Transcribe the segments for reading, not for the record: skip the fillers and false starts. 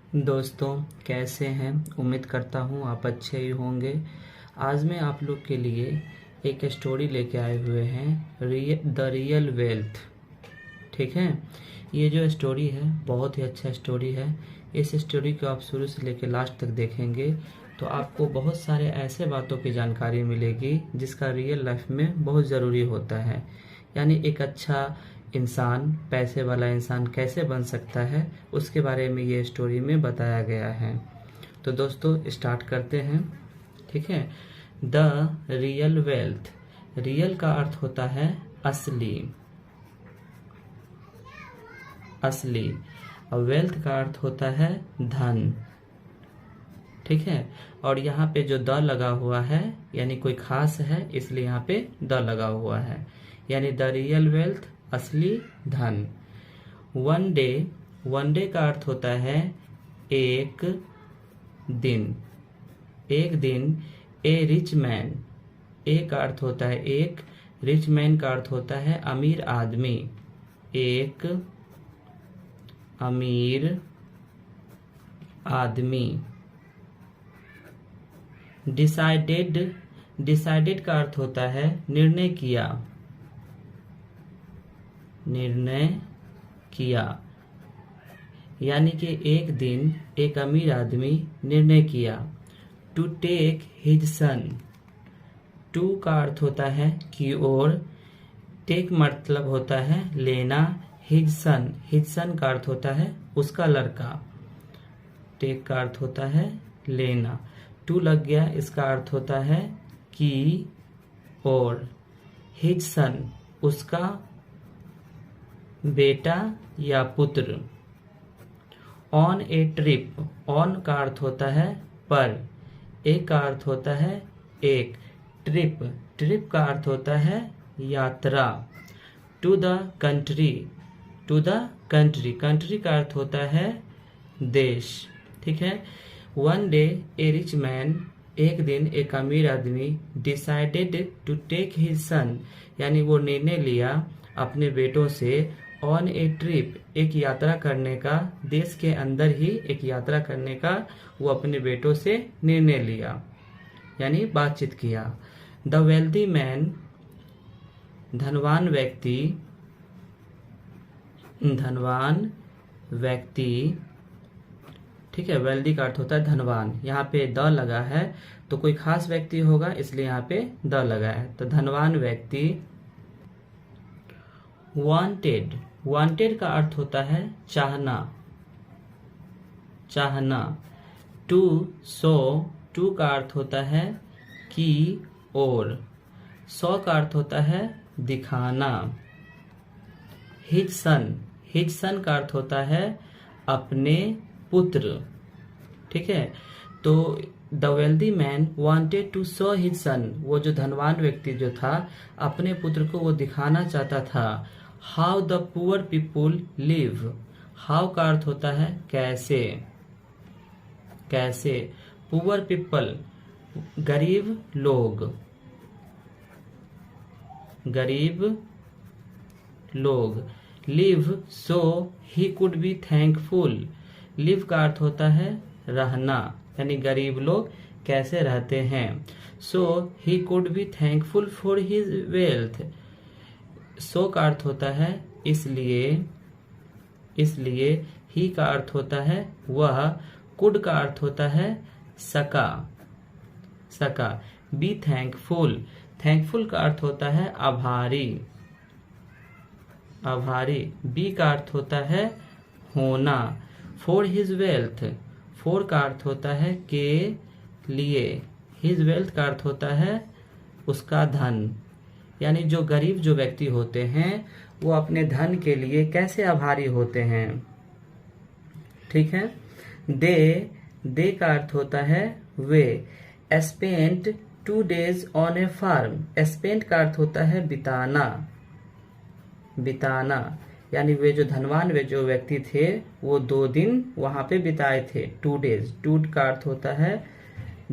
दोस्तों, कैसे हैं? उम्मीद करता हूँ आप अच्छे ही होंगे। आज मैं आप लोग के लिए एक स्टोरी लेके आए हुए हैं, द रियल वेल्थ। ठीक है, ये जो स्टोरी है बहुत ही अच्छा स्टोरी है। इस स्टोरी को आप शुरू से लेकर लास्ट तक देखेंगे तो आपको बहुत सारे ऐसे बातों की जानकारी मिलेगी जिसका रियल लाइफ में बहुत ज़रूरी होता है। यानी एक अच्छा इंसान, पैसे वाला इंसान कैसे बन सकता है, उसके बारे में ये स्टोरी में बताया गया है। तो दोस्तों स्टार्ट करते हैं। ठीक है, द रियल वेल्थ। रियल का अर्थ होता है असली, असली। और वेल्थ का अर्थ होता है धन। ठीक है, और यहाँ पे जो द लगा हुआ है यानी कोई खास है, इसलिए यहाँ पे द लगा हुआ है। यानी द रियल वेल्थ, असली धन। वन डे, वन डे का अर्थ होता है एक दिन, एक दिन। ए रिच मैन, ए का अर्थ होता है एक, रिच मैन का अर्थ होता है अमीर आदमी। एक अमीर आदमी। डिसाइडेड, डिसाइडेड का अर्थ होता है निर्णय किया, निर्णय किया। यानी कि एक दिन एक अमीर आदमी निर्णय किया। To take his son, to का अर्थ होता है की ओर, टेक मतलब होता है लेना, हिज सन, हिज सन का अर्थ होता है उसका लड़का। टेक का अर्थ होता है लेना, टू लग गया, इसका अर्थ होता है की और। हिज सन उसका बेटा या पुत्र। ऑन ए ट्रिप, ऑन का अर्थ होता है पर, एक का अर्थ होता है एक, ट्रिप, ट्रिप का अर्थ होता है यात्रा। To the country, to the country, country का अर्थ होता है देश। ठीक है। One day a rich man, एक दिन एक अमीर आदमी, decided to take his son, यानी वो निर्णय लिया अपने बेटों से, ऑन ए ट्रिप, एक यात्रा करने का, देश के अंदर ही एक यात्रा करने का वो अपने बेटों से निर्णय लिया, यानी बातचीत किया। द वेल्दी मैन, धनवान व्यक्ति, धनवान व्यक्ति। ठीक है, वेल्दी का अर्थ होता है धनवान, यहाँ पे द लगा है तो कोई खास व्यक्ति होगा इसलिए यहाँ पे द लगा है, तो धनवान व्यक्ति। वांटेड, वांटेड का अर्थ होता है चाहना, चाहना। टू सो, टू का अर्थ होता है की और, सो का अर्थ होता है दिखाना। हिज सन, हिज सन का अर्थ होता है अपने पुत्र। ठीक है, तो the wealthy man wanted to show his son, वो जो धनवान व्यक्ति जो था अपने पुत्र को वो दिखाना चाहता था how the poor people live. How का अर्थ होता है कैसे, कैसे। पुअर पीपल गरीब लोग, गरीब लोग। Live so he could be thankful, live का अर्थ होता है रहना, यानी गरीब लोग कैसे रहते हैं। So he could be thankful for his wealth, so का अर्थ होता है इसलिए, इसलिए। ही का अर्थ होता है वह, कुड का अर्थ होता है सका, सका। बी थैंकफुल, थैंकफुल का अर्थ होता है आभारी, आभारी। बी का अर्थ होता है होना। फॉर हिज वेल्थ, फॉर का अर्थ होता है के लिए, हिज वेल्थ का अर्थ होता है उसका धन। यानी जो गरीब जो व्यक्ति होते हैं वो अपने धन के लिए कैसे आभारी होते हैं। ठीक है। दे, दे का अर्थ होता है way. Spent 2 days on a farm, spent का अर्थ होता है बिताना, बिताना। यानी वे जो धनवान वे जो व्यक्ति थे वो 2 दिन वहां पे बिताए थे। 2 days, 2 का अर्थ होता है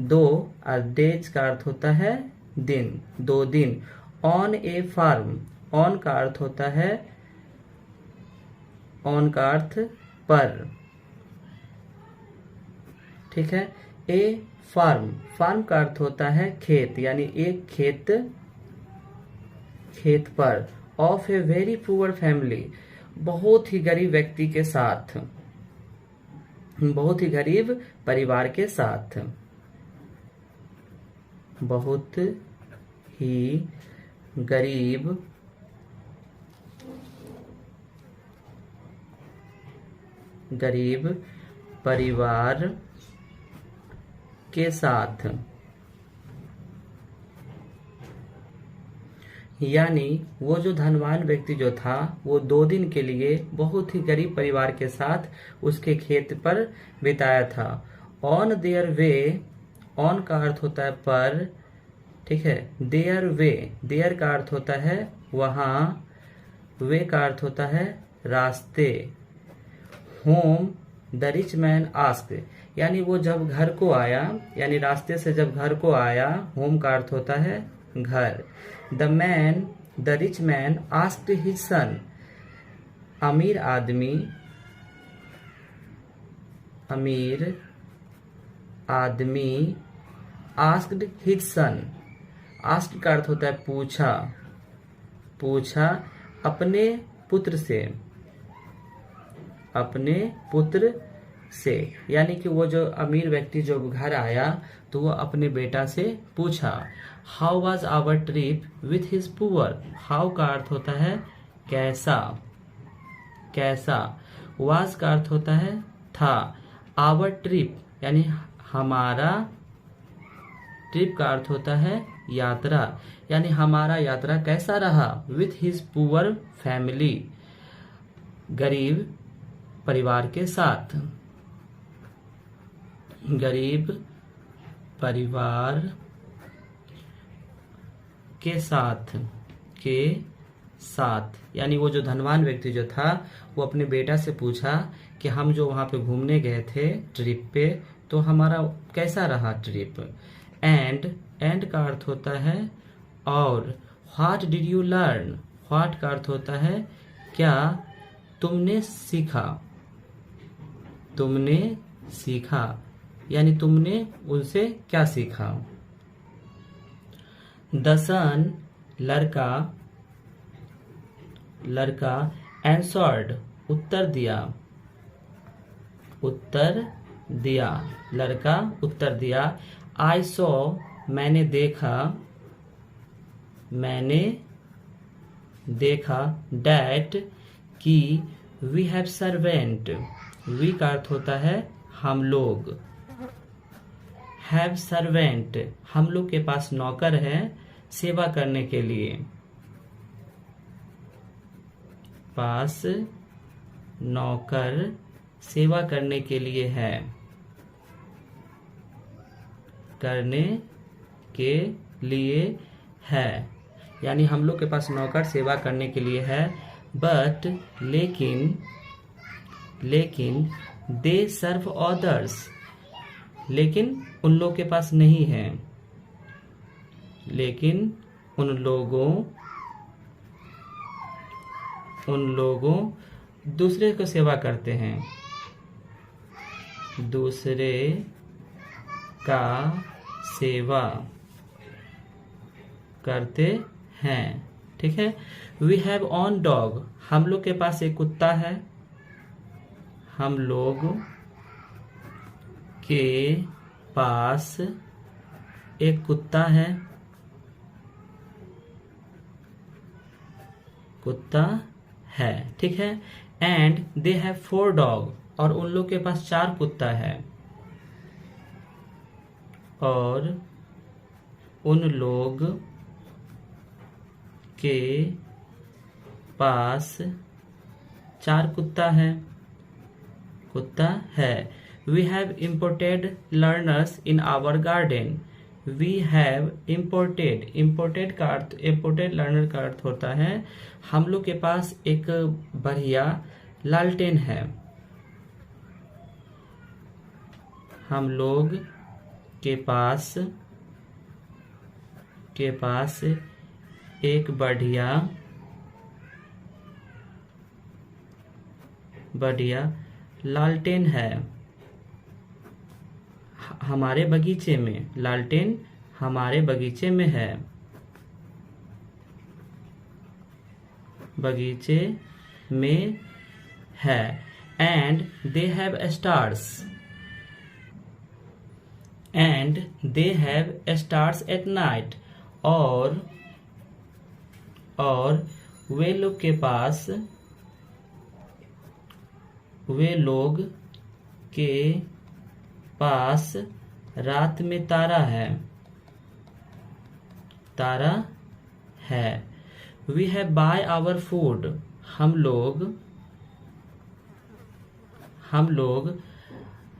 2 और डेज का अर्थ होता है दिन, 2 दिन। ऑन ए फार्म, ऑन का अर्थ होता है, ऑन का अर्थ पर, ठीक है। ए फार्म, फार्म का अर्थ होता है खेत, यानी एक खेत, खेत पर। Of a very poor family, बहुत ही गरीब व्यक्ति के साथ, बहुत ही गरीब परिवार के साथ, बहुत ही गरीब परिवार के साथ। यानी वो जो धनवान व्यक्ति जो था वो 2 दिन के लिए बहुत ही गरीब परिवार के साथ उसके खेत पर बिताया था। ऑन देयर वे, ऑन का अर्थ होता है पर, ठीक है। देयर वे, देयर का अर्थ होता है वहाँ, वे का अर्थ होता है रास्ते। Home the rich man asked, यानी वो जब घर को आया, यानी रास्ते से जब घर को आया, होम का अर्थ होता है घर। The man, the rich man asked his son, अमीर आदमी आस्क्ड हिज सन, आस्क्ड का अर्थ होता है पूछा, पूछा अपने पुत्र से, अपने पुत्र से। यानी कि वो जो अमीर व्यक्ति जो घर आया तो वो अपने बेटा से पूछा। How was our trip with his poor, how का अर्थ होता है कैसा, कैसा। वाज का अर्थ होता है था। आवर ट्रिप यानी हमारा, ट्रिप का अर्थ होता है यात्रा, यानी हमारा यात्रा कैसा रहा। विथ हिज पुअर फैमिली, गरीब परिवार के साथ, गरीब परिवार के साथ, के साथ। यानी वो जो धनवान व्यक्ति जो था वो अपने बेटा से पूछा कि हम जो वहां पे घूमने गए थे ट्रिप पे, तो हमारा कैसा रहा ट्रिप। एंड का अर्थ होता है और। What did you learn, what का अर्थ होता है क्या तुमने सीखा, तुमने सीखा, यानी तुमने उनसे क्या सीखा। द सन, लड़का एंसर्ड, उत्तर दिया, लड़का उत्तर दिया। आई सॉ, मैंने देखा, डैट कि वी हैव सर्वेंट, वी का अर्थ होता है हम लोग, हैव सर्वेंट हम लोग के पास नौकर है सेवा करने के लिए, पास नौकर सेवा करने के लिए है, करने के लिए है, यानी हम लोग के पास नौकर सेवा करने के लिए है। बट लेकिन दे सर्व अदर्स, लेकिन उन लोग के पास नहीं है, लेकिन उन लोगों दूसरे को सेवा करते हैं, दूसरे का सेवा करते हैं, ठीक है। वी हैव ऑन डॉग, हम लोग के पास एक कुत्ता है, हम लोग के पास एक कुत्ता है, ठीक है। एंड दे हैव 4 डॉग, और उन लोग के पास 4 कुत्ता है, और उन लोग के पास 4 कुत्ता है। We have imported learners in our garden, we have imported का अर्थ, इम्पोर्टेड लर्नर का अर्थ होता है हम लोग के पास एक बढ़िया लालटेन है, हम लोग के पास एक बढ़िया लालटेन है, हमारे बगीचे में, लालटेन हमारे बगीचे में है, बगीचे में है। And they have stars, and they have stars at night, और वे लोग के पास, वे लोग के पास रात में तारा है, तारा है। We have buy our food, हम लोग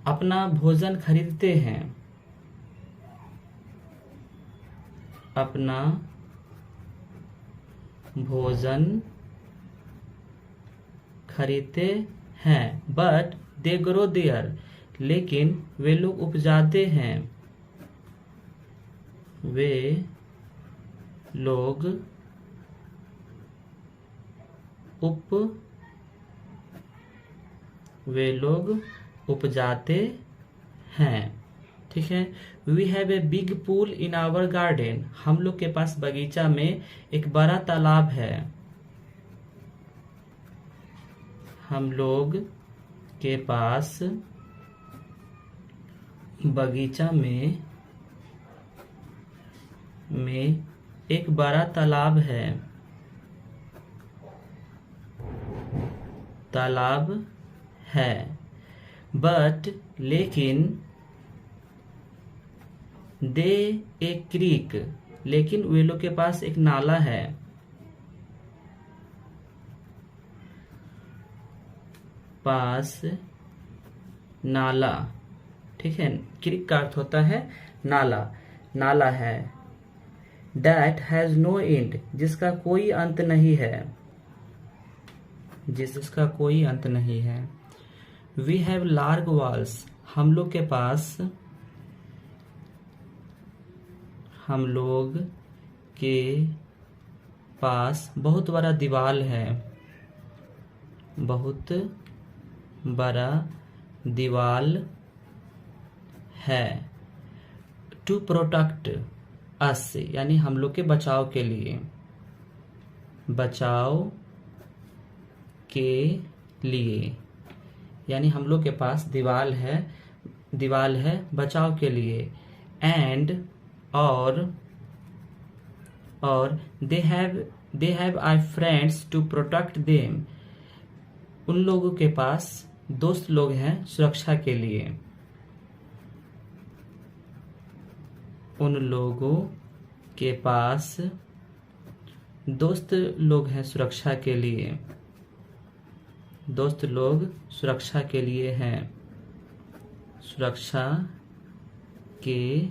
अपना भोजन खरीदते हैं, अपना भोजन खरीदते हैं। बट दे ग्रो देयर, लेकिन वे लोग उपजाते हैं, वे लोग उपजाते हैं। ठीक है। We have a big pool in our garden, हम लोग के पास बगीचा में एक बड़ा तालाब है, हम लोग के पास बगीचा में एक बड़ा तालाब है, तालाब है। बट लेकिन दे ए क्रीक, लेकिन वे लोग के पास एक नाला है, पास नाला। ठीक है। क्रीक का अर्थ होता है नाला, नाला है। दैट हैज नो एंड, जिसका कोई अंत नहीं है, जिसका कोई अंत नहीं है। वी हैव लार्ज वॉल्स, हम लोग के पास बहुत बड़ा दीवार है, बहुत बड़ा दीवार है। टू प्रोटेक्ट अस, यानी हम लोग के बचाव के लिए, बचाव के लिए, यानी हम लोग के पास दीवार है बचाव के लिए। एंड और they have I friends to protect them, उन लोगों के पास दोस्त लोग हैं सुरक्षा के लिए, उन लोगों के पास दोस्त लोग हैं सुरक्षा के लिए, दोस्त लोग सुरक्षा के लिए हैं, सुरक्षा के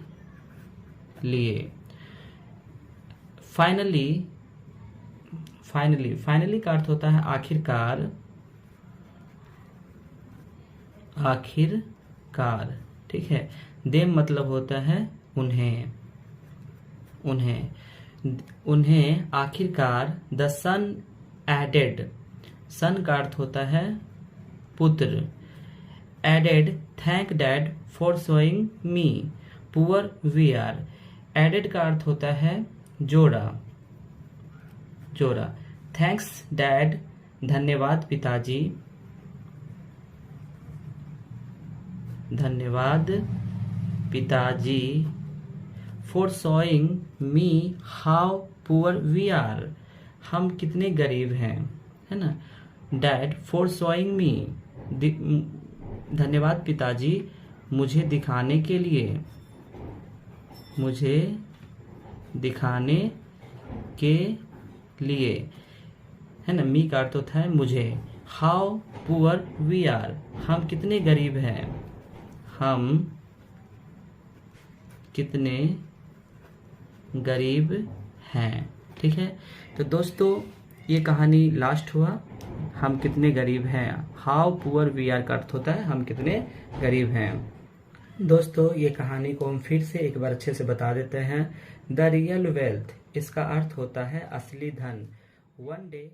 लिए। फाइनली का अर्थ होता है आखिरकार, आखिरकार। ठीक है। देम मतलब होता है उन्हें, उन्हें आखिरकार। द सन एडेड, सन का अर्थ होता है पुत्र। Added thank dad for showing me poor we are, added का अर्थ होता है जोड़ा, जोड़ा। थैंक्स डैड, धन्यवाद पिताजी, धन्यवाद पिताजी। For showing me how poor we are, हम कितने गरीब हैं, है ना। डैड फॉर शोइंग मी, धन्यवाद पिताजी मुझे दिखाने के लिए, मुझे दिखाने के लिए, है ना। मी का अर्थ होता है मुझे। हाउ पुअर वी आर, हम कितने गरीब हैं, हम कितने गरीब हैं। ठीक है। तो दोस्तों ये कहानी लास्ट हुआ, हम कितने गरीब हैं। हाउ पुअर वी आर का अर्थ होता है हम कितने गरीब हैं। दोस्तों ये कहानी को हम फिर से एक बार अच्छे से बता देते हैं। द रियल वेल्थ, इसका अर्थ होता है असली धन। One day